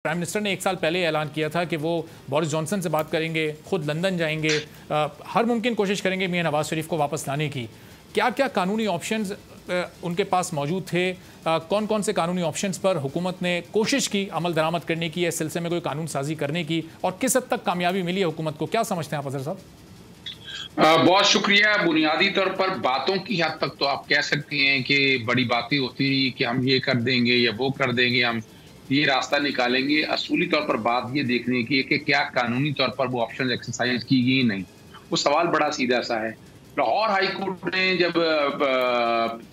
Prime minister ने 1 साल पहले ऐलान किया था कि वो बोरिस जॉनसन से बात करेंगे, खुद लंदन जाएंगे, हर मुमकिन कोशिश करेंगे मियां नवाज शरीफ को वापस लाने की। क्या क्या कानूनी ऑप्शंस उनके पास मौजूद थे? कौन कौन से कानूनी ऑप्शंस पर हुकूमत ने कोशिश की अमल दरामद करने की, इस सिलसिले में कोई कानून साजी करने की, और किस हद तक कामयाबी मिली है हुकूमत को? क्या समझते हैं आप अजहर साहब? बहुत शुक्रिया। बुनियादी तौर पर बातों की हद तक तो आप कह सकते हैं कि बड़ी बातें होती रही कि हम ये कर देंगे या वो कर देंगे, हम ये रास्ता निकालेंगे। असूली तौर पर बात ये देखने की है कि क्या कानूनी तौर पर वो ऑप्शन एक्सरसाइज की गई नहीं। वो सवाल बड़ा सीधा सा है। लाहौर हाई कोर्ट ने जब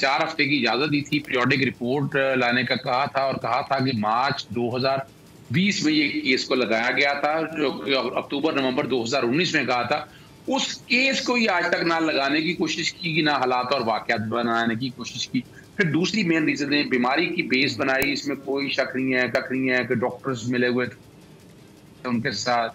4 हफ्ते की इजाजत दी थी, पीरियोडिक रिपोर्ट लाने का कहा था, और कहा था कि मार्च 2020 में ये केस को लगाया गया था, जो अक्टूबर नवंबर 2019 में कहा था। उस केस को ही आज तक ना लगाने की कोशिश की, ना हालात और वाकयात बनाने की कोशिश की। फिर दूसरी मेन रीजन है बीमारी की बेस बनाई, इसमें कोई शक नहीं है, कख नहीं है कि डॉक्टर्स मिले हुए थे उनके साथ,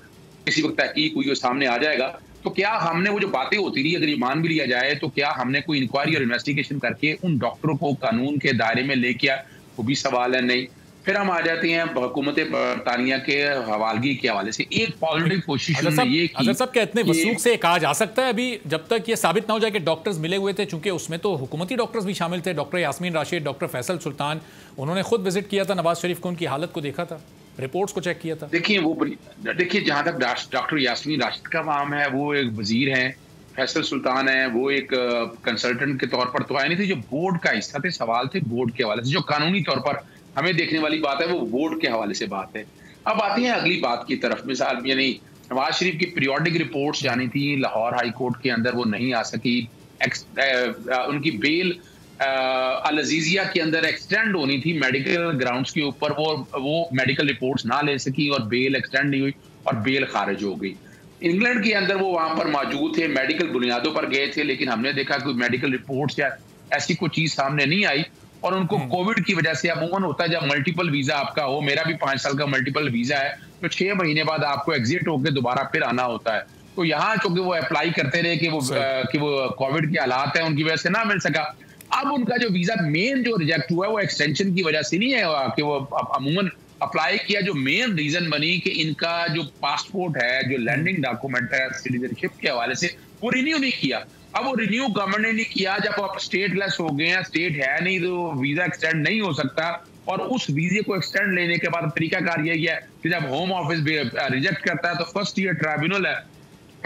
किसी वक्त तहकीक हुई, सामने आ जाएगा। तो क्या हमने वो जो बातें होती रही, अगर ये मान भी लिया जाए, तो क्या हमने कोई इंक्वायरी और इन्वेस्टिगेशन करके उन डॉक्टरों को कानून के दायरे में लेके आया? वो भी सवाल है। नहीं। फिर हम आ जाते हैं हुकूमत बरतानिया के हवालगी के हवाले से। एक पॉजिटिव कोशिश उन्होंने ये की। अजहर साहब, क्या इतने वसूख से कहा जा सकता है अभी, जब तक ये साबित ना हो जाए कि डॉक्टर्स मिले हुए थे? चूंकि उसमें तो हुकूमती डॉक्टर्स भी शामिल थे, डॉक्टर यास्मीन राशिद, डॉक्टर फैसल सुल्तान, उन्होंने खुद विजिट किया था नवाज शरीफ को, उनकी हालत को देखा था, रिपोर्ट्स को चेक किया था। देखिए जहां तक डॉक्टर यास्मीन राशिद का काम है, वो एक वजीर हैं, फैसल सुल्तान है, वो एक कंसल्टेंट के तौर पर तो आए नहीं थे, जो बोर्ड का हिस्सा थे। सवाल थे बोर्ड के हवाले से। जो कानूनी तौर पर हमें देखने वाली बात है, वो बोर्ड के हवाले से बात है। अब आती है अगली बात की तरफ। मिसाल यानी नवाज शरीफ की पीरियोडिक रिपोर्ट्स जानी थी लाहौर हाई कोर्ट के अंदर, वो नहीं आ सकी। उनकी बेल अल अजीजिया के अंदर एक्सटेंड होनी थी मेडिकल ग्राउंड्स के ऊपर, वो मेडिकल रिपोर्ट्स ना ले सकी और बेल एक्सटेंड नहीं हुई और बेल खारिज हो गई। इंग्लैंड के अंदर वो वहां पर मौजूद थे, मेडिकल बुनियादों पर गए थे, लेकिन हमने देखा कोई मेडिकल रिपोर्ट्स या ऐसी कोई चीज सामने नहीं आई। और उनको कोविड की वजह से, अमूमन होता है जब मल्टीपल वीजा आपका हो, मेरा भी 5 साल का मल्टीपल वीजा है, तो 6 महीने बाद आपको एग्जिट होकर दोबारा फिर आना होता है। तो यहाँ चूंकि वो अप्लाई करते रहे कि वो कोविड के हालात है, उनकी वजह से ना मिल सका। अब उनका जो वीजा मेन जो रिजेक्ट हुआ है, वो एक्सटेंशन की वजह से नहीं है कि वो अमूमन अप्लाई किया। जो मेन रीजन बनी कि इनका जो पासपोर्ट है, जो लैंडिंग डॉक्यूमेंट है सिटीजनशिप के हवाले से, वो रिन्यू नहीं किया। अब वो रिन्यू गवर्नमेंट ने नहीं किया। जब आप स्टेटलेस हो गए हैं, स्टेट है नहीं, तो वीजा एक्सटेंड नहीं हो सकता। और उस वीजे को एक्सटेंड लेने के बाद तरीकाकार यही है कि जब होम ऑफिस रिजेक्ट करता है, तो फर्स्ट ईयर ट्राइब्यूनल है,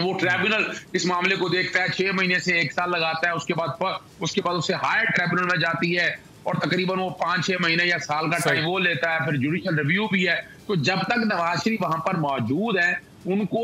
वो ट्राइब्यूनल इस मामले को देखता है, 6 महीने से 1 साल लगाता है। उसके बाद उससे हायर ट्राइब्यूनल में जाती है, और तकरीबन वो 5-6 महीने या साल का टाइम वो लेता है। फिर जुडिशियल रिव्यू भी है। तो जब तक नवाज शरीफ वहां पर मौजूद है, उनको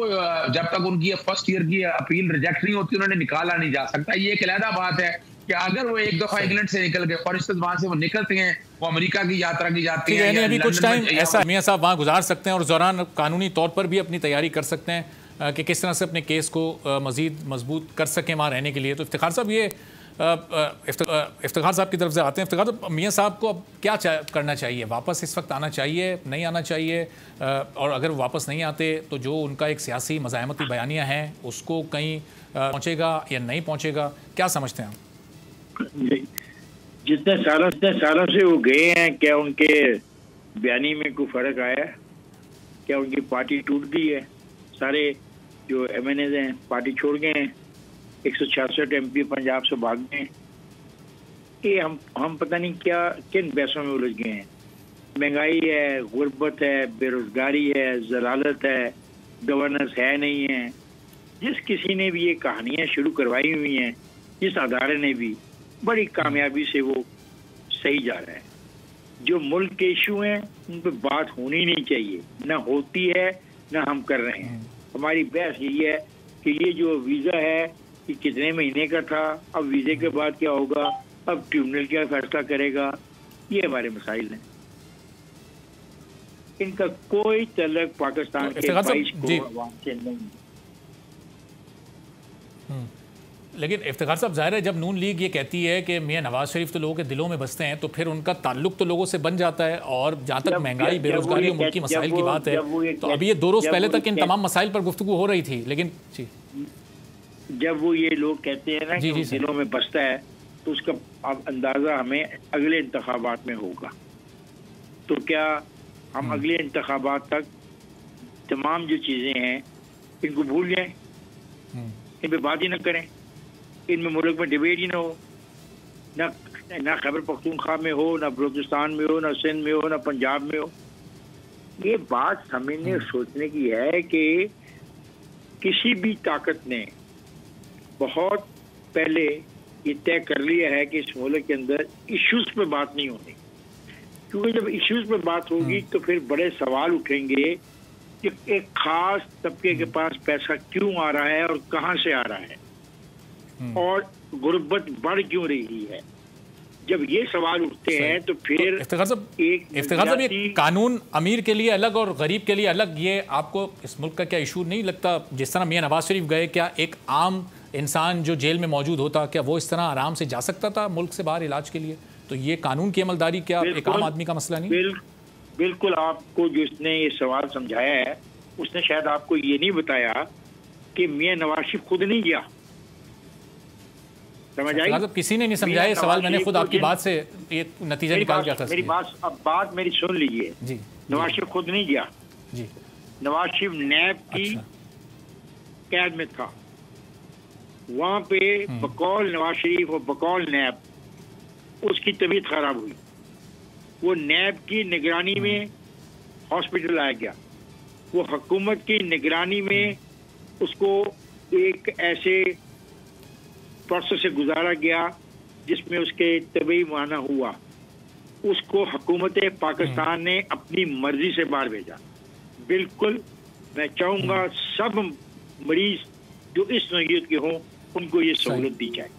जब तक उनकी फर्स्ट ईयर की अपील रिजेक्ट नहीं होती, उन्होंने निकाला नहीं जा सकता। ये एक अलहदा बात है कि अगर वो एक दफा इंग्लैंड से निकल गए, फॉर वहां से वो निकलते हैं, वो अमेरिका की यात्रा की जाती है, अभी कुछ टाइम ऐसा मियां साहब वहां गुजार सकते हैं और उस दौरान कानूनी तौर पर भी अपनी तैयारी कर सकते हैं कि किस तरह से अपने केस को मजीद मजबूत कर सकें वहाँ रहने के लिए। तो इफ्तिखार साहब, ये इफ्तिखार साहब की तरफ से आते हैं। इफ्तिखार साहब, मियां साहब को अब क्या करना चाहिए? वापस इस वक्त आना चाहिए, नहीं आना चाहिए? और अगर वापस नहीं आते तो जो उनका एक सियासी मज़ाहमती बयानिया है, उसको कहीं पहुँचेगा या नहीं पहुँचेगा? क्या समझते हैं आप? जितने सालों से वो गए हैं, क्या उनके बयानी में कोई फ़र्क आया? क्या उनकी पार्टी टूट गई है? सारे जो MNA हैं पार्टी छोड़ गए हैं, 166 MP पंजाब से भाग गए। ये हम पता नहीं क्या किन बहसों में उलझ गए हैं। महंगाई है, गुर्बत है, बेरोजगारी है, जलालत है, गवर्नेंस है नहीं है। जिस किसी ने भी ये कहानियां शुरू करवाई हुई हैं, जिस अदारे ने भी, बड़ी कामयाबी से वो सही जा रहा है। जो मुल्क के इशू हैं, उन पर बात होनी नहीं चाहिए, ना होती है, ना हम कर रहे हैं। हमारी बहस यही है कि ये जो वीज़ा है, कि कितने महीने का था, अब वीजे के बाद क्या होगा, अब ट्रिब्यूनल क्या फैसला करेगा, ये हमारे मसाइल हैं। इनका कोई तल्लुक पाकिस्तान के 22 करोड़ अवाम से नहीं। लेकिन इफ्तिखार साहब, जाहिर है जब नून लीग ये कहती है कि मियां नवाज शरीफ तो लोगों के दिलों में बसते हैं, तो फिर उनका ताल्लुक तो लोगों से बन जाता है। और जहाँ तक महंगाई, बेरोजगारी और मुल्क की मसाइल की बात है, तो अभी ये 2 रोज पहले तक इन तमाम मसाइल पर गुफ्तगू हो रही थी। लेकिन जी, जब वो ये लोग कहते हैं ना कि दिलों में बसता है, तो उसका अब अंदाजा हमें अगले इंतखाबात में होगा। तो क्या हम अगले इंतखाबात तक तमाम जो चीज़ें हैं इनको भूल जाएं, इन पे बात ही न करें, इनमें मुल्क में डिबेट ही ना हो, ना खैबर पख्तूनख्वा में हो, ना बलूचिस्तान में हो, ना सिंध में हो, ना पंजाब में हो। ये बात समझने और सोचने की है कि किसी भी ताकत ने बहुत पहले ये तय कर लिया है कि इस मुल्क के अंदर इश्यूज पे बात नहीं होनी, क्योंकि जब इश्यूज पे बात होगी तो फिर बड़े सवाल उठेंगे कि एक खास तबके के पास पैसा क्यों आ रहा है और कहां से आ रहा है और गुर्बत बढ़ क्यों रही है। जब ये सवाल उठते हैं तो फिर इफ्तिखार साहब ये कानून अमीर के लिए अलग और गरीब के लिए अलग, ये आपको इस मुल्क का क्या इशू नहीं लगता? जिस तरह मियां नवाज शरीफ गए, क्या एक आम इंसान जो जेल में मौजूद होता, क्या वो इस तरह आराम से जा सकता था मुल्क से बाहर इलाज के लिए? तो ये कानून की अमलदारी क्या एक आम आदमी का मसला नहीं? बिल्कुल आपको जिसने ये सवाल समझाया है उसने शायद आपको ये नहीं बताया कि मियां नवाज शरीफ खुद नहीं गया। समझ आई? मतलब किसी ने नहीं समझाया ये सवाल, मैंने खुद आपकी बात से ये नतीजा निकाल के मेरी बात मेरी सुन लीजिए जी। नवाज शरीफ खुद नहीं गया जी। नवाज शरीफ नैब की कैद में था, वहां पे बकौल नवाज शरीफ और बकौल नैब उसकी तबीयत खराब हुई, वो नैब की निगरानी में हॉस्पिटल आया गया, वो हुकूमत की निगरानी में उसको एक ऐसे प्रोसेस से गुजारा गया जिसमें उसके तबी माना हुआ, उसको हुकूमत पाकिस्तान ने अपनी मर्जी से बाहर भेजा। बिल्कुल मैं चाहूंगा सब मरीज जो इस नौयत के हों उनको ये सहूलत दी जाए।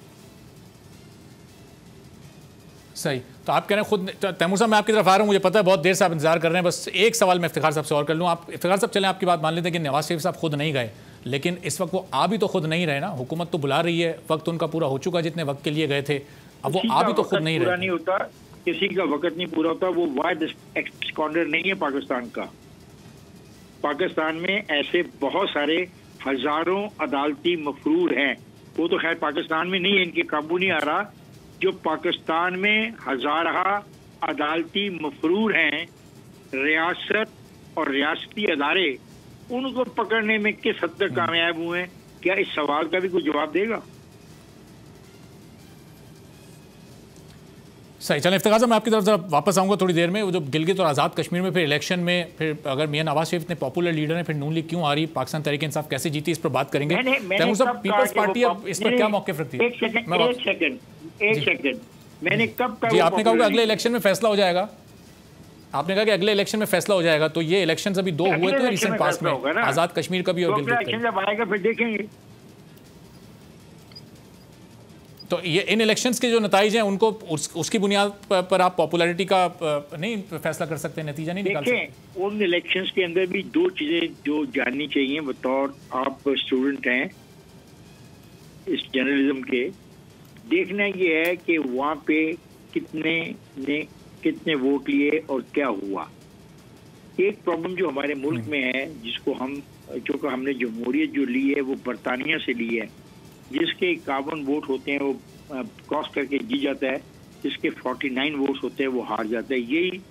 सही। तो आप कह रहे हैं खुद, तैमूर साहब मैं आपकी तरफ आ रहा हूँ, मुझे पता है बहुत देर से आप इंतजार कर रहे हैं, बस एक सवाल मैं इफ्तिखार साहब से और कर लूँ। आप इफ्तिखार साहब चलें, आपकी बात मान लेते हैं कि नवाज शरीफ साहब खुद नहीं गए, लेकिन इस वक्त वो आ भी तो खुद नहीं रहे ना, हुकूमत तो बुला रही है, वक्त उनका पूरा हो चुका जितने वक्त के लिए गए थे, अब वो आ भी तो खुद नहीं रहे। नहीं होता, किसी का वक्त नहीं पूरा होता, वो वाइड एब्सकॉन्डर नहीं है पाकिस्तान का। पाकिस्तान में ऐसे बहुत सारे हजारों अदालती मफरूर हैं, वो तो खैर पाकिस्तान में नहीं है, इनके काबू नहीं आ रहा। जो पाकिस्तान में हजारा अदालती मफरूर हैं, रियासत और रियासती अदारे उनको पकड़ने में किस हद तक कामयाब हुए हैं, क्या इस सवाल का भी कोई जवाब देगा? सही। चलें इफ्तिखार साहब मैं आपकी तरफ जरा वापस आऊंगा थोड़ी देर में। वो जो गिलगित और आज़ाद कश्मीर में फिर इलेक्शन में फिर अगर मियां नवाज शरीफ इतने पॉपुलर लीडर हैं, फिर नून लीग क्यों आ रही, पाकिस्तान तहरीक इंसाफ कैसे जीती, इस पर बात करेंगे। तैमूर साहब पीपल्स पार्टी अब इस पर क्या मौक़िफ़ रखती है? एक सेकंड मैंने कब कहा? जी आपने कहा कि अगले इलेक्शन में फैसला हो जाएगा, आपने कहा कि अगले इलेक्शन में फैसला हो जाएगा, तो ये इलेक्शन अभी दो हुए थे रिसेंट पास में, आज़ाद कश्मीर का भी और गिलगित का। जब आएगा फिर देखेंगे। तो ये इन इलेक्शंस के जो नतीजे हैं उनको उसकी बुनियाद पर आप पॉपुलैरिटी का नहीं फैसला कर सकते, नतीजा नहीं निकाल सकते? उन इलेक्शंस के अंदर भी दो चीजें जो जाननी चाहिए, बतौर आप स्टूडेंट हैं इस जर्नलिज्म के, देखना ये है कि वहाँ पे कितने वोट लिए और क्या हुआ। एक प्रॉब्लम जो हमारे मुल्क में है, जिसको हमने जमहूरियत जो ली है वो बरतानिया से ली है, जिसके 51 वोट होते हैं वो क्रॉस करके जीत जाता है, जिसके 49 वोट्स होते हैं वो हार जाता है। यही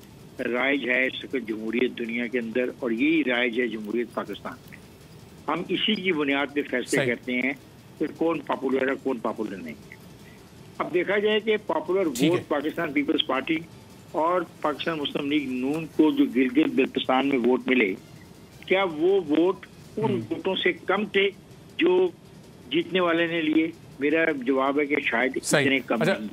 राइज है इस वक्त जमहूरियत दुनिया के अंदर, और यही राइज है जमहूरियत पाकिस्तान में। हम इसी की बुनियाद पे फैसले करते हैं कि कौन पॉपुलर है कौन पॉपुलर नहीं है। अब देखा जाए कि popular vote Pakistan Peoples Party और पाकिस्तान मुस्लिम लीग नून को जो गिलगित बल्तिस्तान में वोट मिले, क्या वो वोट उन वोटों से कम थे जो जीतने वाले ने लिए? मेरा जवाब है कि शायद इतने कम नहीं।